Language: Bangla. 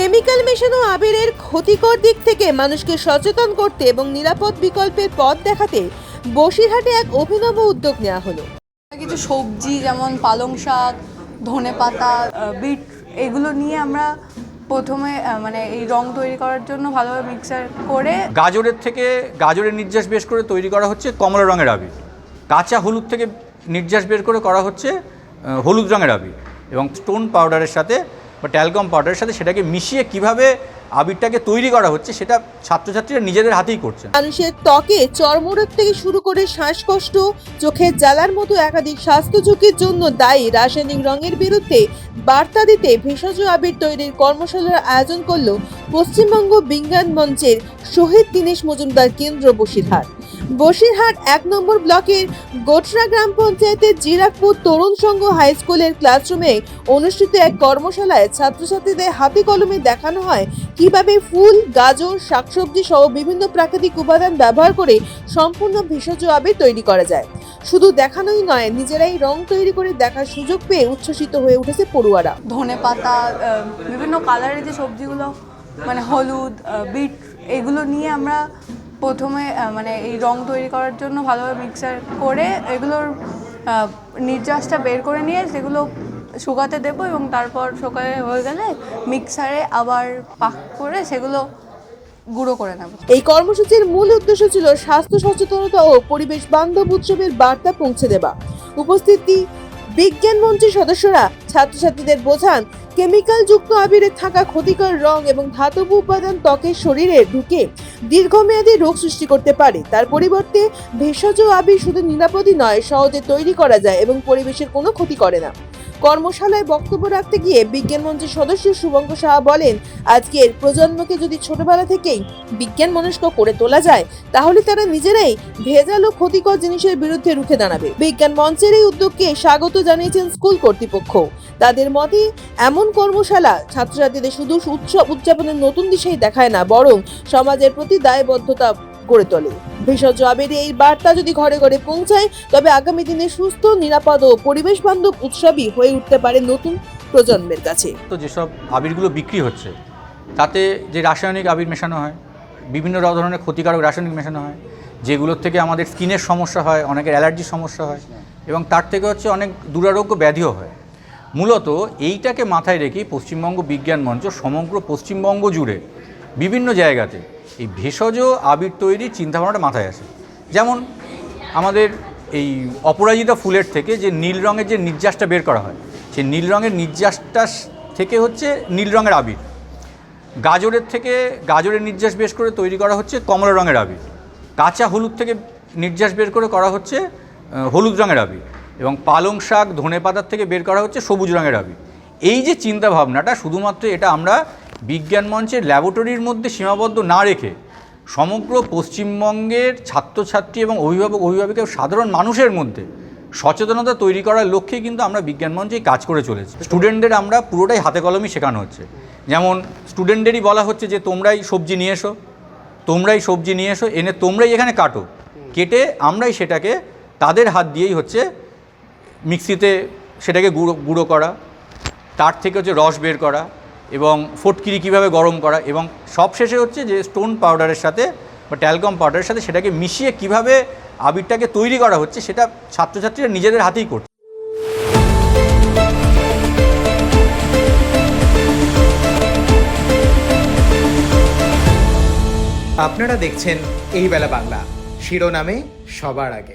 কেমিক্যাল মেশানো আবিরের ক্ষতিকর দিক থেকে মানুষকে সচেতন করতে এবং নিরাপদ বিকল্পের পথ দেখাতে বসিরহাটে এক অভিনব উদ্যোগ নেওয়া হলো। কিছু সবজি যেমন পালং শাক, ধনেপাতা, বিট এগুলো নিয়ে আমরা প্রথমে এই রং তৈরি করার জন্য ভালোভাবে মিক্সার করে গাজরের থেকে গাজরের নির্যাস বের করে তৈরি করা হচ্ছে কমলা রঙের আবির। কাঁচা হলুদ থেকে নির্যাস বের করে করা হচ্ছে হলুদ রঙের আবির এবং স্টোন পাউডারের সাথে বা ট্যালকম পাউডারের সাথে সেটাকে মিশিয়ে কিভাবে আবিরটাকে তৈরি করা হচ্ছে সেটা ছাত্রছাত্রীরা নিজেদের হাতেই করছেন। মানুষের ত্বকে চর্মরোগ থেকে শুরু করে শ্বাসকষ্ট, চোখের জ্বালার মতো একাধিক স্বাস্থ্য ঝুঁকির জন্য দায়ী রাসায়নিক রঙের বিরুদ্ধে বার্তা দিতে ভেষজ আবির তৈরির কর্মশালার আয়োজন করল পশ্চিমবঙ্গ বিজ্ঞান মঞ্চের শহীদ দীনেশ মজুমদার কেন্দ্র বসিরহাট। বসিরহাট ১ নম্বর ব্লকের গোটরা গ্রাম পঞ্চায়েতের জিরাকপুর তরুণ সংঘ হাই স্কুলের ক্লাসরুমে অনুষ্ঠিত এক কর্মশালায় ছাত্রছাত্রীদের হাতে কলমে দেখানো হয় কিভাবে ফুল, গাজর, শাকসবজি সহ বিভিন্ন প্রাকৃতিক উপাদান ব্যবহার করে সম্পূর্ণ ভেষজ আবির তৈরি করা যায়। শুধু দেখানোই নয়, নিজেরাই রং তৈরি করে দেখার সুযোগ পেয়ে উচ্ছ্বসিত হয়ে উঠেছে পড়ুয়ারা। ধনেপাতা, বিভিন্ন কালারের যে সবজিগুলো হলুদ, বিট এগুলো নিয়ে আমরা প্রথমে এই রং তৈরি করার জন্য ভালোভাবে মিক্সার করে এগুলোর নির্যাসটা বের করে নিয়ে সেগুলো শুকাতে দেবো এবং তারপর শুকাতে হয়ে গেলে মিক্সারে আবার পাক করে সেগুলো গুঁড়ো করে নেব। এই কর্মসূচির মূল উদ্দেশ্য ছিল স্বাস্থ্য সচেতনতা ও পরিবেশ বান্ধব উৎসবের বার্তা পৌঁছে দেওয়া। উপস্থিত বিজ্ঞান মঞ্চের সদস্যরা ছাত্রছাত্রীদের বোঝান কেমিক্যাল যুক্ত আবিরে থাকা ক্ষতিকর রং এবং ধাতব উপাদান ত্বকের শরীরে ঢুকে দীর্ঘমেয়াদী রোগ সৃষ্টি করতে পারে। তার পরিবর্তে ভেষজ আবির শুধু নিরাপদই নয়, সহজে তৈরি করা যায় এবং পরিবেশের কোনো ক্ষতি করে না। কর্মশালায় বক্তব্য রাখতে গিয়ে বিজ্ঞান মঞ্চের সদস্য শুভঙ্কর সাহা বলেন, আজকের প্রজন্মকে যদি ছোটবেলা থেকেই বিজ্ঞান মনস্ক করে তোলা যায় তাহলে তারা নিজেরাই ভেজাল ও ক্ষতিকর জিনিসের বিরুদ্ধে রুখে দাঁড়াবে। বিজ্ঞান মঞ্চের এই উদ্যোগকে স্বাগত জানিয়েছেন স্কুল কর্তৃপক্ষ। তাদের মতে এমন কর্মশালা ছাত্রছাত্রীদের শুধু উৎসব উদযাপনের নতুন দিশাই দেখায় না, বরং সমাজের প্রতি দায়বদ্ধতা গড়ে তোলে। ভেষজ আবিরে এই বার্তা যদি ঘরে ঘরে পৌঁছায় তবে আগামী দিনে সুস্থ, নিরাপদ ও পরিবেশ বান্ধব উৎসবই হয়ে উঠতে পারে নতুন প্রজন্মের কাছে। তো যেসব আবিরগুলো বিক্রি হচ্ছে তাতে যে রাসায়নিক আবির মেশানো হয়, বিভিন্ন ধরনের ক্ষতিকারক রাসায়নিক মেশানো হয়, যেগুলোর থেকে আমাদের স্কিনের সমস্যা হয়, অনেকের অ্যালার্জির সমস্যা হয় এবং তার থেকে অনেক দুরারোগ্য ব্যাধিও হয়। মূলত এইটাকে মাথায় রেখেই পশ্চিমবঙ্গ বিজ্ঞান মঞ্চ সমগ্র পশ্চিমবঙ্গ জুড়ে বিভিন্ন জায়গাতে এই ভেষজ আবির তৈরির চিন্তাভাবনাটা মাথায় আসে। যেমন আমাদের এই অপরাজিতা ফুলের থেকে যে নীল রঙের যে নির্যাসটা বের করা হয়, সেই নীল রঙের নির্যাসটা থেকে নীল রঙের আবির। গাজরের থেকে গাজরের নির্যাস বের করে তৈরি করা হচ্ছে কমলা রঙের আবির। কাঁচা হলুদ থেকে নির্যাস বের করে করা হচ্ছে হলুদ রঙের আবির এবং পালং শাক, ধনেপাতার থেকে বের করা হচ্ছে সবুজ রঙের আবির। এই যে চিন্তাভাবনাটা শুধুমাত্র এটা আমরা বিজ্ঞান মঞ্চের ল্যাবরেটরির মধ্যে সীমাবদ্ধ না রেখে সমগ্র পশ্চিমবঙ্গের ছাত্রছাত্রী এবং অভিভাবক সাধারণ মানুষের মধ্যে সচেতনতা তৈরি করার লক্ষ্যেই কিন্তু আমরা বিজ্ঞান মঞ্চে কাজ করে চলেছি। স্টুডেন্টদের আমরা পুরোটাই হাতে কলমই শেখানো হচ্ছে। যেমন স্টুডেন্টদেরই বলা হচ্ছে যে তোমরাই সবজি নিয়ে এসো, এনে তোমরাই এখানে কাটো, কেটে আমরাই সেটাকে তাদের হাত দিয়েই মিক্সিতে সেটাকে গুঁড়ো করা, তার থেকে রস বের করা এবং ফটকিরি কীভাবে গরম করা এবং সবশেষে যে স্টোন পাউডারের সাথে বা ট্যালকম পাউডারের সাথে সেটাকে মিশিয়ে কিভাবে আবিরটাকে তৈরি করা হচ্ছে সেটা ছাত্রছাত্রীরা নিজেদের হাতেই করছে। আপনারা দেখছেন এই বেলা বাংলা, শিরোনামে সবার আগে।